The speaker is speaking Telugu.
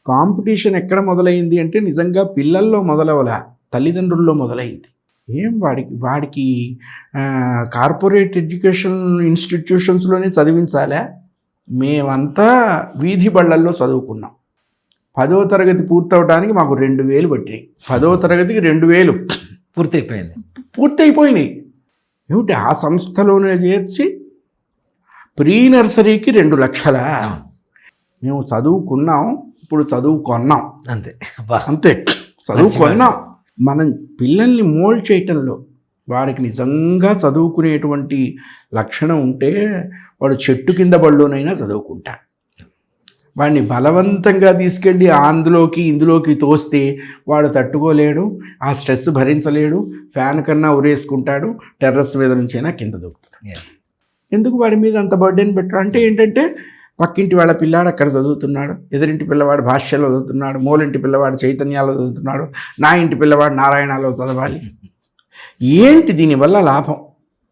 కాంపిటీషన్ ఎక్కడ మొదలైంది అంటే నిజంగా పిల్లల్లో మొదలవలా, తల్లిదండ్రుల్లో మొదలైంది. వాడికి కార్పొరేట్ ఎడ్యుకేషన్ ఇన్స్టిట్యూషన్స్లోనే చదివించాలా? మేమంతా వీధి బళ్ళల్లో చదువుకున్నాం. 10వ తరగతి పూర్తవడానికి మాకు 2000 పట్టినాయి. 10వ తరగతికి 2000 పూర్తయిపోయినాయి. ఏమిటి ఆ సంస్థలోనే చేర్చి ప్రీ నర్సరీకి 2 లక్షల. మేము చదువుకున్నాం, ఇప్పుడు చదువుకున్నాం. అంతే చదువుకున్నాం. మనం పిల్లల్ని మోల్డ్ చేయటంలో వాడికి నిజంగా చదువుకునేటువంటి లక్షణం ఉంటే వాడు చెట్టు కింద బళ్ళోనైనా చదువుకుంటాడు. వాడిని బలవంతంగా తీసుకెళ్ళి అందులోకి ఇందులోకి తోస్తే వాడు తట్టుకోలేడు, ఆ స్ట్రెస్ భరించలేడు, ఫ్యాన్ కన్నా ఉరేసుకుంటాడు, టెర్రస్ మీద నుంచైనా కింద దూకుతాడు. ఎందుకు వాడి మీద అంత బర్డెన్ పెట్టడం? అంటే ఏంటంటే పక్కింటి వాళ్ళ పిల్లాడు అక్కడ చదువుతున్నాడు, ఎదురింటి పిల్లవాడు భాష్యలో చదువుతున్నాడు, మూలింటి పిల్లవాడు చైతన్యాలో చదువుతున్నాడు, నా ఇంటి పిల్లవాడు నారాయణలో చదవాలి. ఏంటి దీనివల్ల లాభం?